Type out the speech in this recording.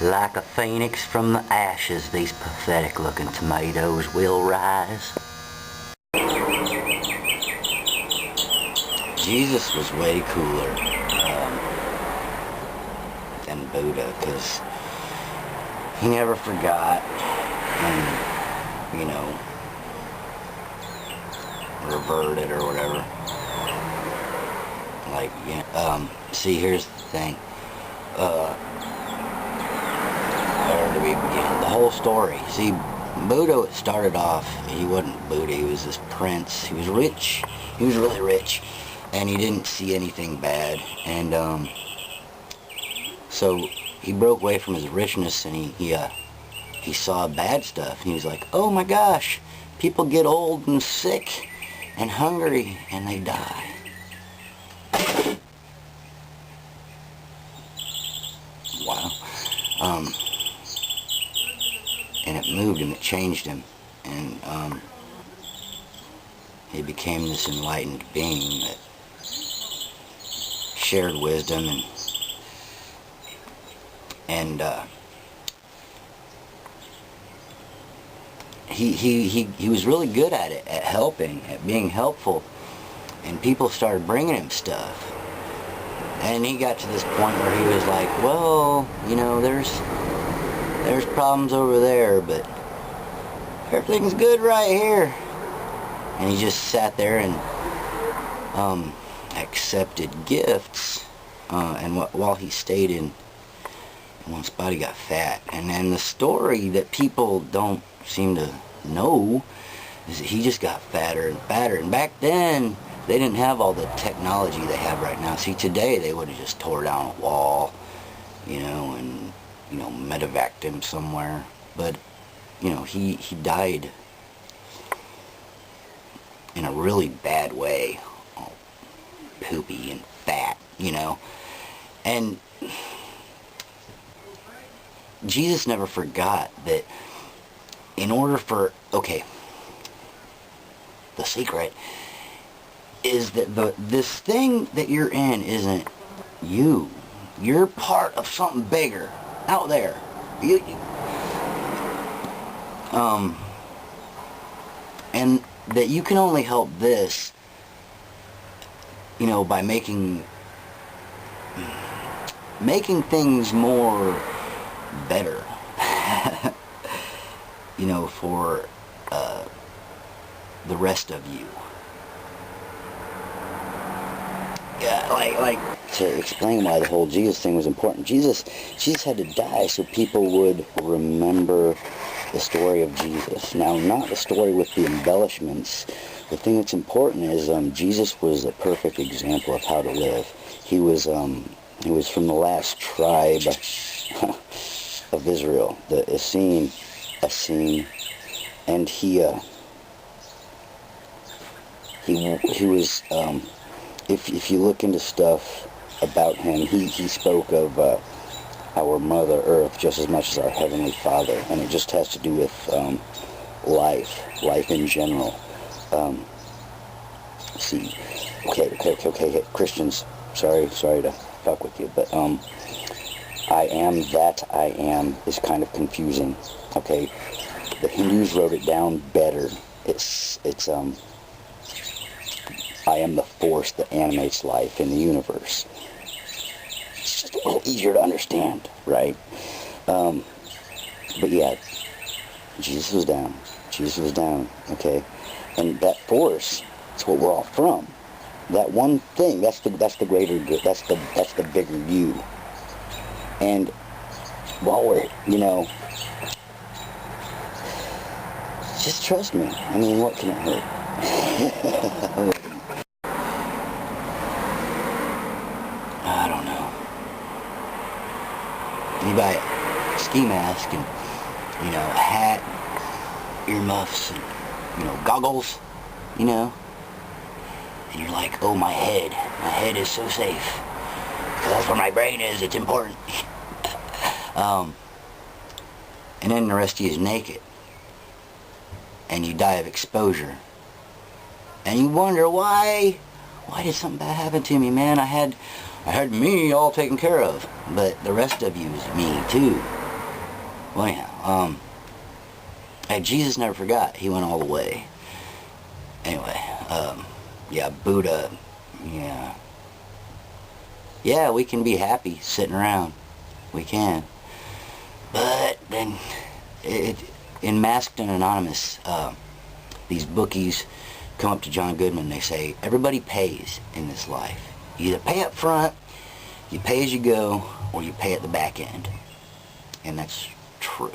Like a phoenix from the ashes, these pathetic looking tomatoes will rise. Jesus was way cooler than Buddha, because he never forgot and, you know, reverted or whatever. Like, yeah, see, here's the thing. Where do we begin? The whole story. See, Buddha started off, he wasn't Buddha, he was this prince. He was rich. He was really rich. And he didn't see anything bad. And, so he broke away from his richness, and he saw bad stuff. And he was like, oh my gosh, people get old and sick and hungry and they die. Wow. And it moved him, it changed him, and he became this enlightened being that shared wisdom, and he was really good at it, at helping, at being helpful, and people started bringing him stuff. And he got to this point where he was like, well, you know, there's problems over there, but everything's good right here. And he just sat there and accepted gifts, and while he stayed in one spot, he got fat. And then the story that people don't seem to know is that he just got fatter and fatter. And back then, they didn't have all the technology they have right now. See, today they would have just tore down a wall, you know, and, you know, medevaced him somewhere. But, you know, he died in a really bad way, all poopy and fat, you know. And Jesus never forgot that in order for, okay, the secret is that this thing that you're in isn't you. You're part of something bigger out there. And that you can only help this, you know, by making things more better, you know, for the rest of you. Yeah, like to explain why the whole Jesus thing was important. Jesus had to die so people would remember the story of Jesus. Now, not the story with the embellishments. The thing that's important is Jesus was a perfect example of how to live. He was from the last tribe of Israel, the Essene, and he was. If you look into stuff about him, he spoke of our Mother Earth just as much as our Heavenly Father, and it just has to do with life in general. See, okay, Christians, sorry to fuck with you, but I am that I am is kind of confusing. Okay, the Hindus wrote it down better. It's I am the force that animates life in the universe. It's just a little easier to understand, right? But yeah, Jesus was down, okay? And that force, it's what we're all from. That one thing, that's the greater good, that's the bigger you. And while we're, you know, just trust me. I mean, what can it hurt? I don't know. You buy a ski mask and, you know, a hat, earmuffs, and, you know, goggles, you know, and you're like, oh, my head is so safe. That's where my brain is, it's important. And then the rest of you is naked. And you die of exposure. And you wonder, why did something bad happen to me, man? I had me all taken care of. But the rest of you is me, too. Well, yeah, hey, Jesus never forgot. He went all the way. Anyway, yeah, Buddha, yeah. Yeah, we can be happy sitting around. We can. But then, in Masked and Anonymous, these bookies come up to John Goodman and they say, everybody pays in this life. You either pay up front, you pay as you go, or you pay at the back end. And that's true.